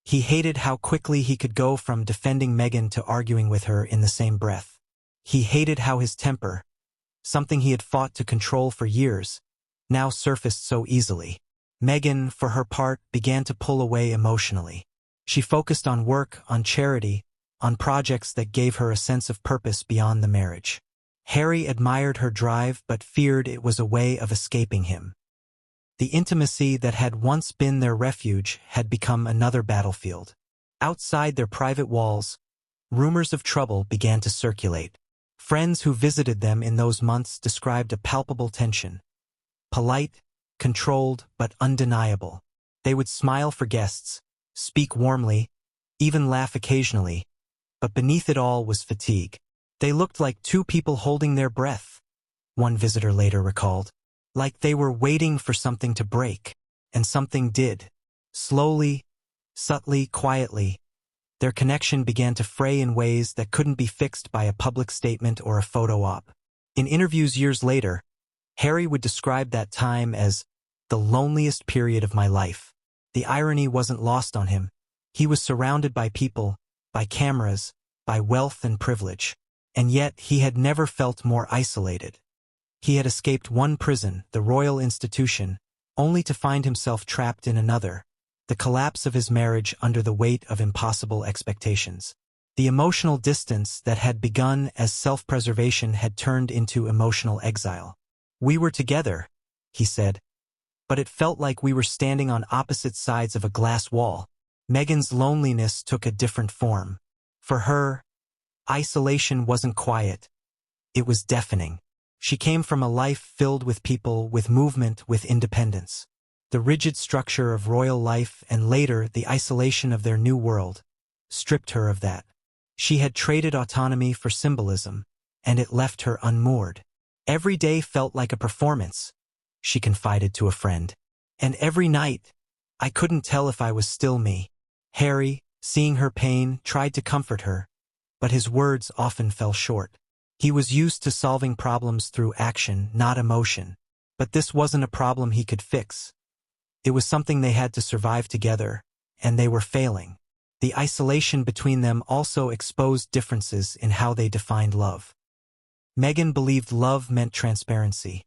He hated how quickly he could go from defending Meghan to arguing with her in the same breath. He hated how his temper, something he had fought to control for years, now surfaced so easily. Meghan, for her part, began to pull away emotionally. She focused on work, on charity, on projects that gave her a sense of purpose beyond the marriage. Harry admired her drive but feared it was a way of escaping him. The intimacy that had once been their refuge had become another battlefield. Outside their private walls, rumors of trouble began to circulate. Friends who visited them in those months described a palpable tension. Polite, controlled, but undeniable. They would smile for guests, speak warmly, even laugh occasionally, but beneath it all was fatigue. "They looked like two people holding their breath," one visitor later recalled. "Like they were waiting for something to break." And something did. Slowly, subtly, quietly, their connection began to fray in ways that couldn't be fixed by a public statement or a photo op. In interviews years later, Harry would describe that time as the loneliest period of my life. The irony wasn't lost on him. He was surrounded by people, by cameras, by wealth and privilege. And yet he had never felt more isolated. He had escaped one prison, the royal institution, only to find himself trapped in another, the collapse of his marriage under the weight of impossible expectations. The emotional distance that had begun as self-preservation had turned into emotional exile. "We were together," he said, "but it felt like we were standing on opposite sides of a glass wall." Meghan's loneliness took a different form. For her, isolation wasn't quiet. It was deafening. She came from a life filled with people, with movement, with independence. The rigid structure of royal life and later the isolation of their new world stripped her of that. She had traded autonomy for symbolism, and it left her unmoored. Every day felt like a performance. she confided to a friend. And every night, I couldn't tell if I was still me. Harry, seeing her pain, tried to comfort her, but his words often fell short. He was used to solving problems through action, not emotion. But this wasn't a problem he could fix. It was something they had to survive together, and they were failing. The isolation between them also exposed differences in how they defined love. Meghan believed love meant transparency,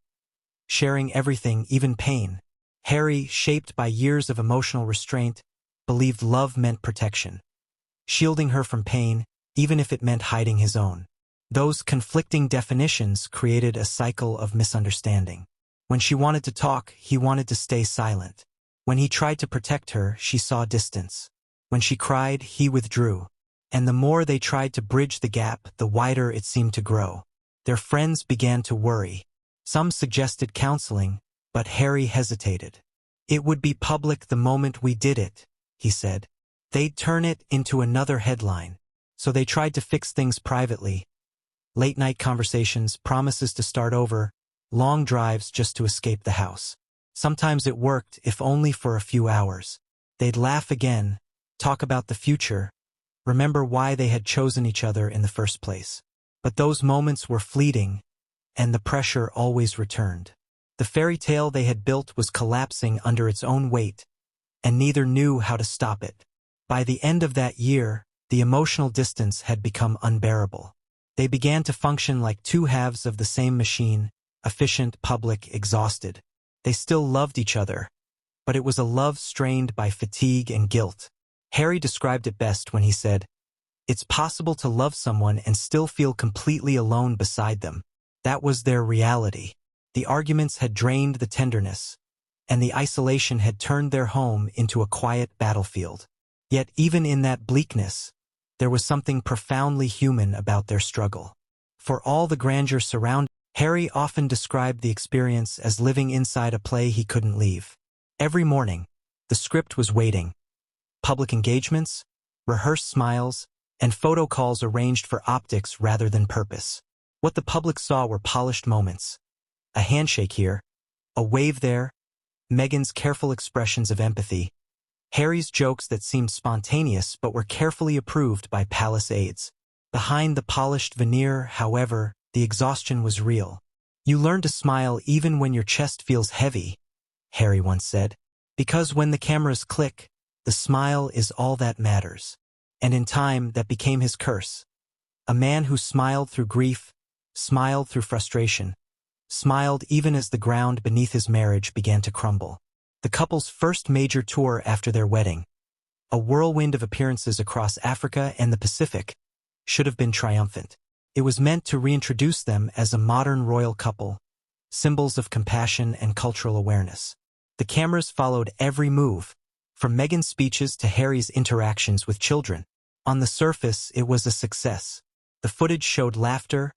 sharing everything, even pain. Harry, shaped by years of emotional restraint, believed love meant protection, shielding her from pain, even if it meant hiding his own. Those conflicting definitions created a cycle of misunderstanding. When she wanted to talk, he wanted to stay silent. When he tried to protect her, she saw distance. When she cried, he withdrew. And the more they tried to bridge the gap, the wider it seemed to grow. Their friends began to worry. Some suggested counseling, but Harry hesitated. It would be public the moment we did it, he said. They'd turn it into another headline. So they tried to fix things privately. Late-night conversations, promises to start over, long drives just to escape the house. Sometimes it worked, if only for a few hours. They'd laugh again, talk about the future, remember why they had chosen each other in the first place. But those moments were fleeting, and the pressure always returned. The fairy tale they had built was collapsing under its own weight, and neither knew how to stop it. By the end of that year, the emotional distance had become unbearable. They began to function like two halves of the same machine, efficient, public, exhausted. They still loved each other, but it was a love strained by fatigue and guilt. Harry described it best when he said, "It's possible to love someone and still feel completely alone beside them." That was their reality. The arguments had drained the tenderness, and the isolation had turned their home into a quiet battlefield. Yet even in that bleakness, there was something profoundly human about their struggle. For all the grandeur surrounding, Harry often described the experience as living inside a play he couldn't leave. Every morning, the script was waiting. Public engagements, rehearsed smiles, and photo calls arranged for optics rather than purpose. What the public saw were polished moments. A handshake here, a wave there, Meghan's careful expressions of empathy, Harry's jokes that seemed spontaneous but were carefully approved by palace aides. Behind the polished veneer, however, the exhaustion was real. "You learn to smile even when your chest feels heavy," Harry once said. "Because when the cameras click, the smile is all that matters." And in time, that became his curse. A man who smiled through grief, smiled through frustration, smiled even as the ground beneath his marriage began to crumble. The couple's first major tour after their wedding, a whirlwind of appearances across Africa and the Pacific, should have been triumphant. It was meant to reintroduce them as a modern royal couple, symbols of compassion and cultural awareness. The cameras followed every move, from Meghan's speeches to Harry's interactions with children. On the surface, it was a success. The footage showed laughter,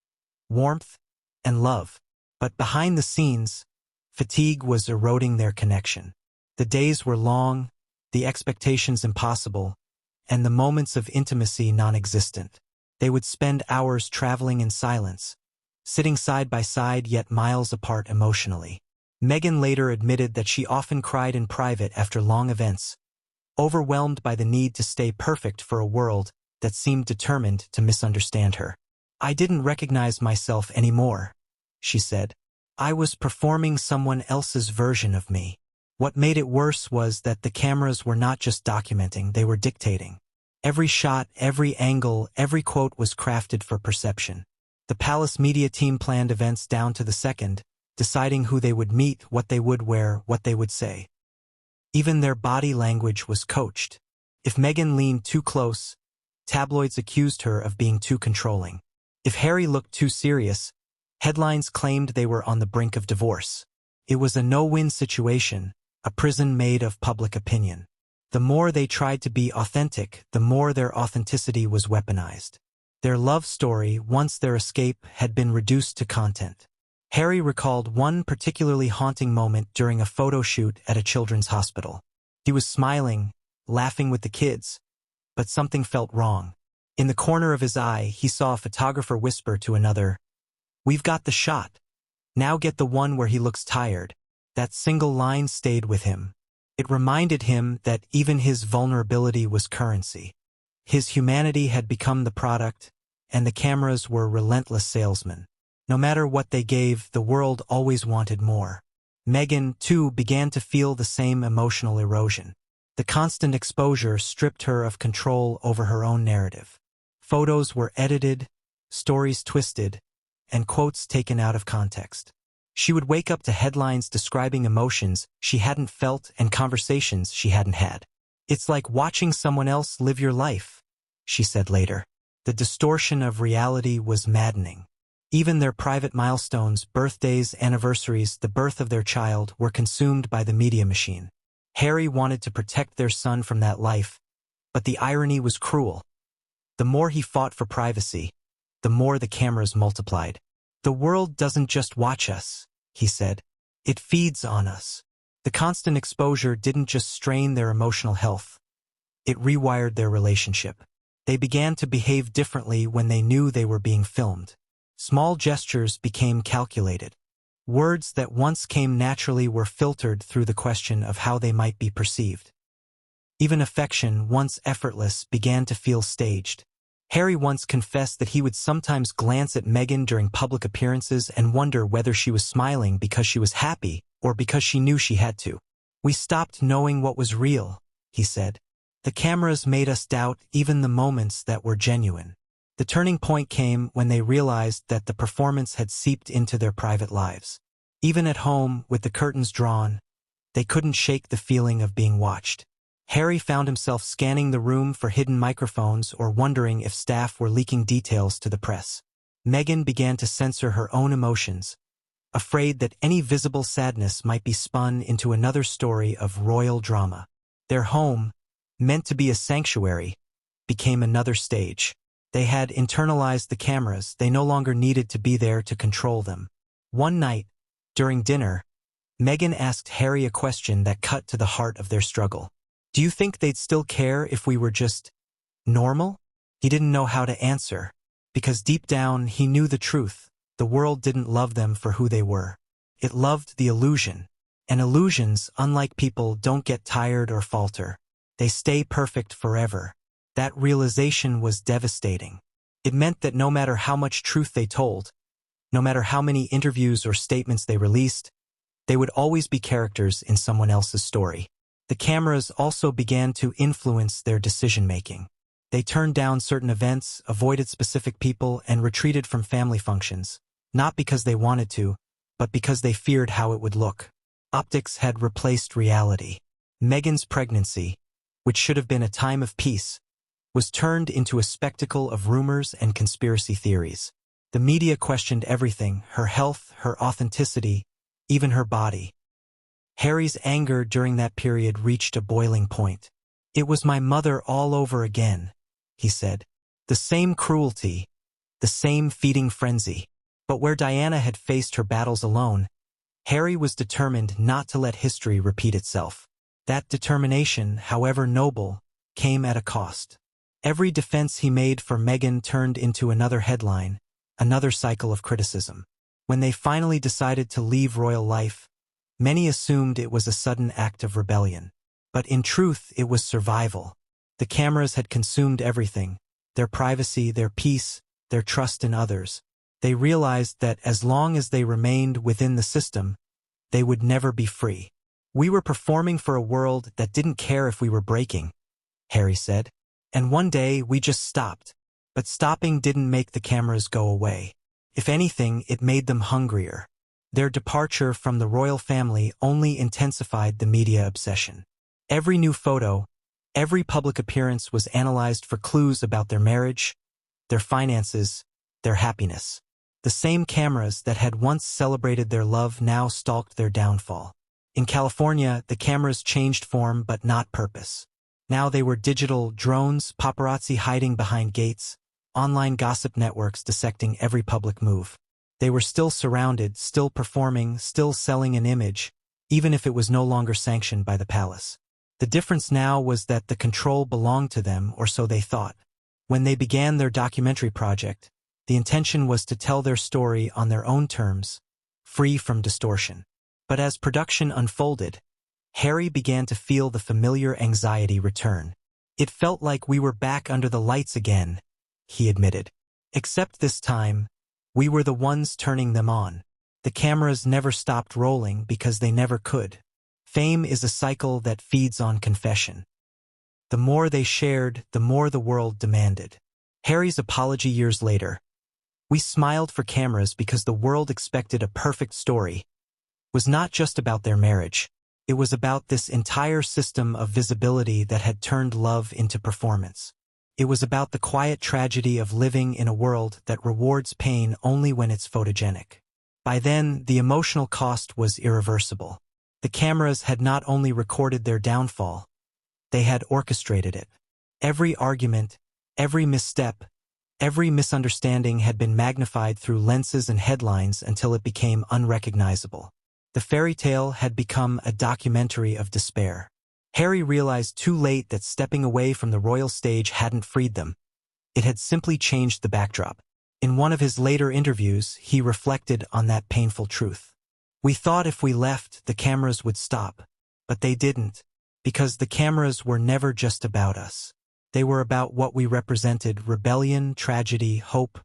warmth, and love. But behind the scenes, fatigue was eroding their connection. The days were long, the expectations impossible, and the moments of intimacy non-existent. They would spend hours traveling in silence, sitting side by side yet miles apart emotionally. Meghan later admitted that she often cried in private after long events, overwhelmed by the need to stay perfect for a world that seemed determined to misunderstand her. "I didn't recognize myself anymore," she said. "I was performing someone else's version of me." What made it worse was that the cameras were not just documenting, they were dictating. Every shot, every angle, every quote was crafted for perception. The palace media team planned events down to the second, deciding who they would meet, what they would wear, what they would say. Even their body language was coached. If Meghan leaned too close, tabloids accused her of being too controlling. If Harry looked too serious, headlines claimed they were on the brink of divorce. It was a no-win situation, a prison made of public opinion. The more they tried to be authentic, the more their authenticity was weaponized. Their love story, once their escape, had been reduced to content. Harry recalled one particularly haunting moment during a photo shoot at a children's hospital. He was smiling, laughing with the kids, but something felt wrong. In the corner of his eye, he saw a photographer whisper to another, "We've got the shot. Now get the one where he looks tired." That single line stayed with him. It reminded him that even his vulnerability was currency. His humanity had become the product, and the cameras were relentless salesmen. No matter what they gave, the world always wanted more. Meghan, too, began to feel the same emotional erosion. The constant exposure stripped her of control over her own narrative. Photos were edited, stories twisted, and quotes taken out of context. She would wake up to headlines describing emotions she hadn't felt and conversations she hadn't had. "It's like watching someone else live your life," she said later. The distortion of reality was maddening. Even their private milestones, birthdays, anniversaries, the birth of their child, were consumed by the media machine. Harry wanted to protect their son from that life, but the irony was cruel. The more he fought for privacy, the more the cameras multiplied. "The world doesn't just watch us," he said. "It feeds on us." The constant exposure didn't just strain their emotional health. It rewired their relationship. They began to behave differently when they knew they were being filmed. Small gestures became calculated. Words that once came naturally were filtered through the question of how they might be perceived. Even affection, once effortless, began to feel staged. Harry once confessed that he would sometimes glance at Meghan during public appearances and wonder whether she was smiling because she was happy or because she knew she had to. "We stopped knowing what was real," he said. "The cameras made us doubt even the moments that were genuine." The turning point came when they realized that the performance had seeped into their private lives. Even at home, with the curtains drawn, they couldn't shake the feeling of being watched. Harry found himself scanning the room for hidden microphones or wondering if staff were leaking details to the press. Meghan began to censor her own emotions, afraid that any visible sadness might be spun into another story of royal drama. Their home, meant to be a sanctuary, became another stage. They had internalized the cameras. They no longer needed to be there to control them. One night, during dinner, Meghan asked Harry a question that cut to the heart of their struggle. "Do you think they'd still care if we were just normal?" He didn't know how to answer, because deep down he knew the truth. The world didn't love them for who they were. It loved the illusion. And illusions, unlike people, don't get tired or falter. They stay perfect forever. That realization was devastating. It meant that no matter how much truth they told, no matter how many interviews or statements they released, they would always be characters in someone else's story. The cameras also began to influence their decision-making. They turned down certain events, avoided specific people, and retreated from family functions, not because they wanted to, but because they feared how it would look. Optics had replaced reality. Meghan's pregnancy, which should have been a time of peace, was turned into a spectacle of rumors and conspiracy theories. The media questioned everything: her health, her authenticity, even her body. Harry's anger during that period reached a boiling point. "It was my mother all over again," he said. "The same cruelty, the same feeding frenzy." But where Diana had faced her battles alone, Harry was determined not to let history repeat itself. That determination, however noble, came at a cost. Every defense he made for Meghan turned into another headline, another cycle of criticism. When they finally decided to leave royal life, many assumed it was a sudden act of rebellion. But in truth, it was survival. The cameras had consumed everything: their privacy, their peace, their trust in others. They realized that as long as they remained within the system, they would never be free. "We were performing for a world that didn't care if we were breaking," Harry said. "And one day we just stopped." But stopping didn't make the cameras go away. If anything, it made them hungrier. Their departure from the royal family only intensified the media obsession. Every new photo, every public appearance was analyzed for clues about their marriage, their finances, their happiness. The same cameras that had once celebrated their love now stalked their downfall. In California, the cameras changed form but not purpose. Now they were digital drones, paparazzi hiding behind gates, online gossip networks dissecting every public move. They were still surrounded, still performing, still selling an image, even if it was no longer sanctioned by the palace. The difference now was that the control belonged to them, or so they thought. When they began their documentary project, the intention was to tell their story on their own terms, free from distortion. But as production unfolded, Harry began to feel the familiar anxiety return. It felt like we were back under the lights again, he admitted. Except this time, we were the ones turning them on. The cameras never stopped rolling because they never could. Fame is a cycle that feeds on confession. The more they shared, the more the world demanded. Harry's apology years later. We smiled for cameras because the world expected a perfect story. Was not just about their marriage. It was about this entire system of visibility that had turned love into performance. It was about the quiet tragedy of living in a world that rewards pain only when it's photogenic. By then, the emotional cost was irreversible. The cameras had not only recorded their downfall, they had orchestrated it. Every argument, every misstep, every misunderstanding had been magnified through lenses and headlines until it became unrecognizable. The fairy tale had become a documentary of despair. Harry realized too late that stepping away from the royal stage hadn't freed them. It had simply changed the backdrop. In one of his later interviews, he reflected on that painful truth. We thought if we left, the cameras would stop. But they didn't, because the cameras were never just about us. They were about what we represented: rebellion, tragedy, hope,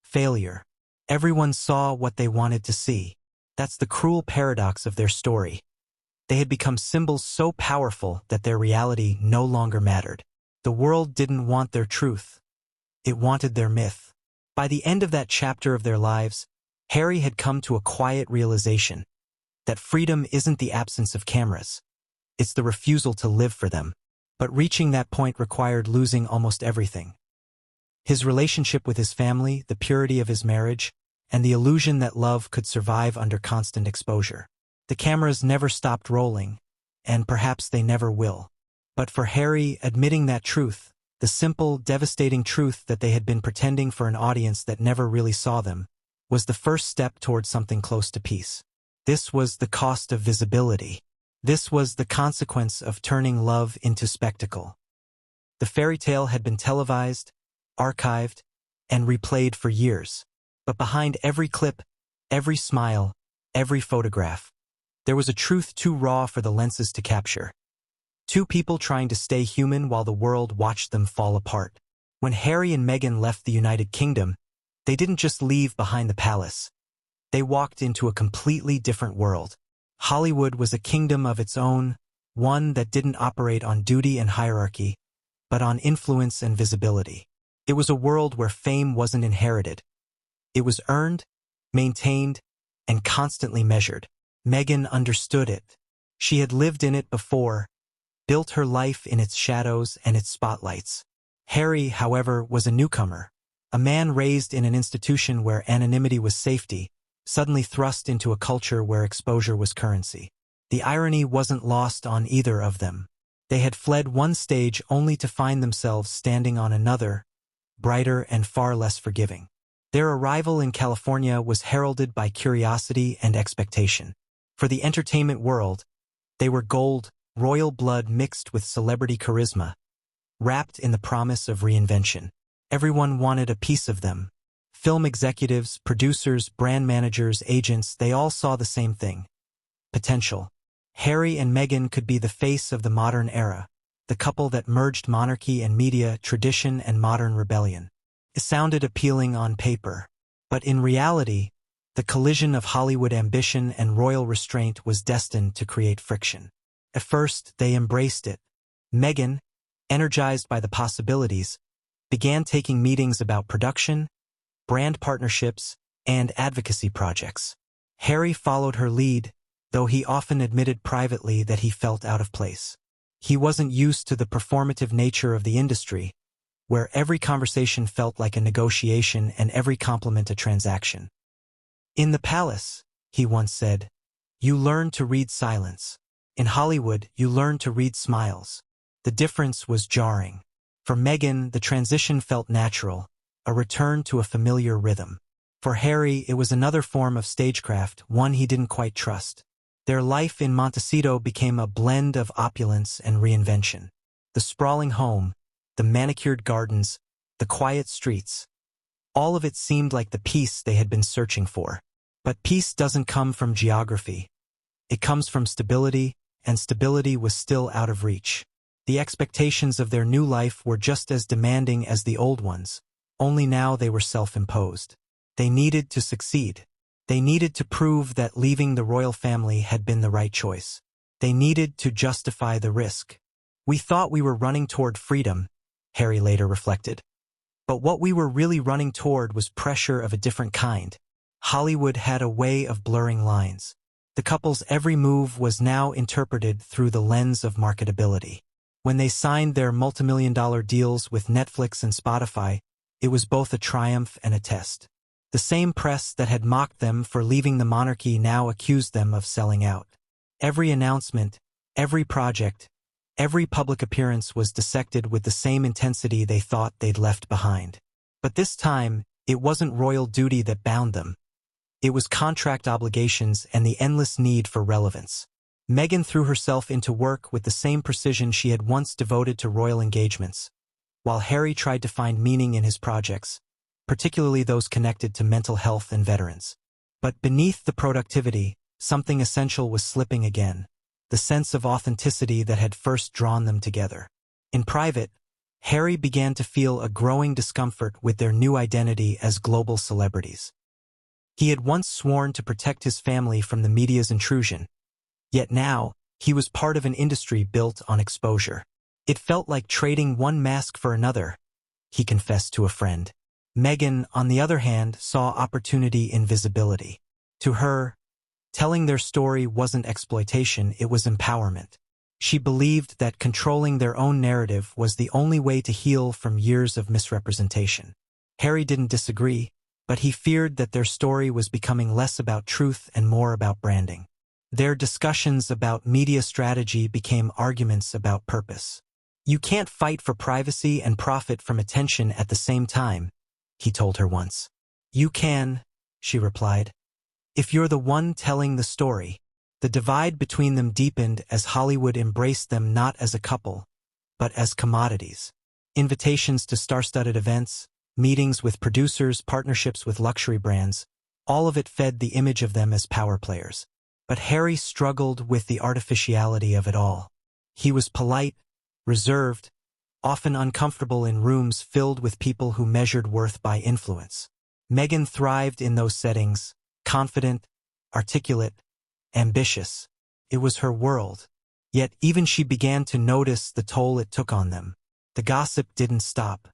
failure. Everyone saw what they wanted to see. That's the cruel paradox of their story. They had become symbols so powerful that their reality no longer mattered. The world didn't want their truth. It wanted their myth. By the end of that chapter of their lives, Harry had come to a quiet realization that freedom isn't the absence of cameras. It's the refusal to live for them. But reaching that point required losing almost everything. His relationship with his family, the purity of his marriage, and the illusion that love could survive under constant exposure. The cameras never stopped rolling, and perhaps they never will. But for Harry, admitting that truth, the simple, devastating truth that they had been pretending for an audience that never really saw them, was the first step toward something close to peace. This was the cost of visibility. This was the consequence of turning love into spectacle. The fairy tale had been televised, archived, and replayed for years. But behind every clip, every smile, every photograph, there was a truth too raw for the lenses to capture. Two people trying to stay human while the world watched them fall apart. When Harry and Meghan left the United Kingdom, they didn't just leave behind the palace. They walked into a completely different world. Hollywood was a kingdom of its own, one that didn't operate on duty and hierarchy, but on influence and visibility. It was a world where fame wasn't inherited. It was earned, maintained, and constantly measured. Meghan understood it. She had lived in it before, built her life in its shadows and its spotlights. Harry, however, was a newcomer, a man raised in an institution where anonymity was safety, suddenly thrust into a culture where exposure was currency. The irony wasn't lost on either of them. They had fled one stage only to find themselves standing on another, brighter and far less forgiving. Their arrival in California was heralded by curiosity and expectation. For the entertainment world, they were gold, royal blood mixed with celebrity charisma, wrapped in the promise of reinvention. Everyone wanted a piece of them. Film executives, producers, brand managers, agents, they all saw the same thing: potential. Harry and Meghan could be the face of the modern era, the couple that merged monarchy and media, tradition and modern rebellion. It sounded appealing on paper, but in reality, the collision of Hollywood ambition and royal restraint was destined to create friction. At first, they embraced it. Meghan, energized by the possibilities, began taking meetings about production, brand partnerships, and advocacy projects. Harry followed her lead, though he often admitted privately that he felt out of place. He wasn't used to the performative nature of the industry, where every conversation felt like a negotiation and every compliment a transaction. In the palace, he once said, you learn to read silence. In Hollywood, you learn to read smiles. The difference was jarring. For Meghan, the transition felt natural, a return to a familiar rhythm. For Harry, it was another form of stagecraft, one he didn't quite trust. Their life in Montecito became a blend of opulence and reinvention. The sprawling home, the manicured gardens, the quiet streets. All of it seemed like the peace they had been searching for. But peace doesn't come from geography. It comes from stability, and stability was still out of reach. The expectations of their new life were just as demanding as the old ones, only now they were self-imposed. They needed to succeed. They needed to prove that leaving the royal family had been the right choice. They needed to justify the risk. We thought we were running toward freedom, Harry later reflected. But what we were really running toward was pressure of a different kind. Hollywood had a way of blurring lines. The couple's every move was now interpreted through the lens of marketability. When they signed their multimillion-dollar deals with Netflix and Spotify, it was both a triumph and a test. The same press that had mocked them for leaving the monarchy now accused them of selling out. Every announcement, every project, every public appearance was dissected with the same intensity they thought they'd left behind. But this time, it wasn't royal duty that bound them. It was contract obligations and the endless need for relevance. Meghan threw herself into work with the same precision she had once devoted to royal engagements, while Harry tried to find meaning in his projects, particularly those connected to mental health and veterans. But beneath the productivity, something essential was slipping again, the sense of authenticity that had first drawn them together. In private, Harry began to feel a growing discomfort with their new identity as global celebrities. He had once sworn to protect his family from the media's intrusion, yet now, he was part of an industry built on exposure. It felt like trading one mask for another, he confessed to a friend. Meghan, on the other hand, saw opportunity in visibility. To her, telling their story wasn't exploitation, it was empowerment. She believed that controlling their own narrative was the only way to heal from years of misrepresentation. Harry didn't disagree, but he feared that their story was becoming less about truth and more about branding. Their discussions about media strategy became arguments about purpose. You can't fight for privacy and profit from attention at the same time, he told her once. You can, she replied, if you're the one telling the story. The divide between them deepened as Hollywood embraced them not as a couple, but as commodities. Invitations to star-studded events, meetings with producers, partnerships with luxury brands, all of it fed the image of them as power players. But Harry struggled with the artificiality of it all. He was polite, reserved, often uncomfortable in rooms filled with people who measured worth by influence. Meghan thrived in those settings, confident, articulate, ambitious. It was her world. Yet even she began to notice the toll it took on them. The gossip didn't stop.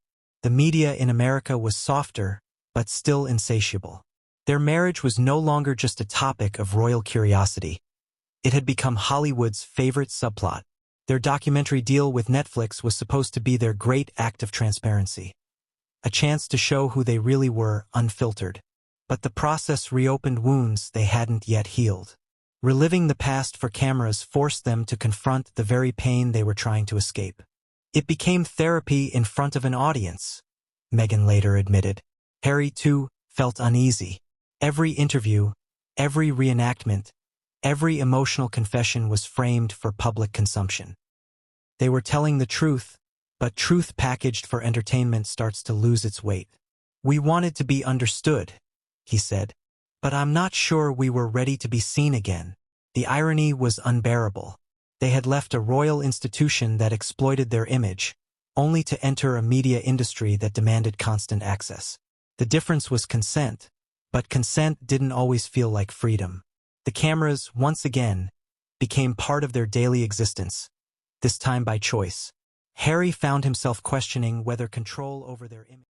The media in America was softer, but still insatiable. Their marriage was no longer just a topic of royal curiosity. It had become Hollywood's favorite subplot. Their documentary deal with Netflix was supposed to be their great act of transparency. A chance to show who they really were, unfiltered. But the process reopened wounds they hadn't yet healed. Reliving the past for cameras forced them to confront the very pain they were trying to escape. It became therapy in front of an audience, Meghan later admitted. Harry, too, felt uneasy. Every interview, every reenactment, every emotional confession was framed for public consumption. They were telling the truth, but truth packaged for entertainment starts to lose its weight. We wanted to be understood, he said, but I'm not sure we were ready to be seen again. The irony was unbearable. They had left a royal institution that exploited their image, only to enter a media industry that demanded constant access. The difference was consent. But consent didn't always feel like freedom. The cameras, once again, became part of their daily existence, this time by choice. Harry found himself questioning whether control over their image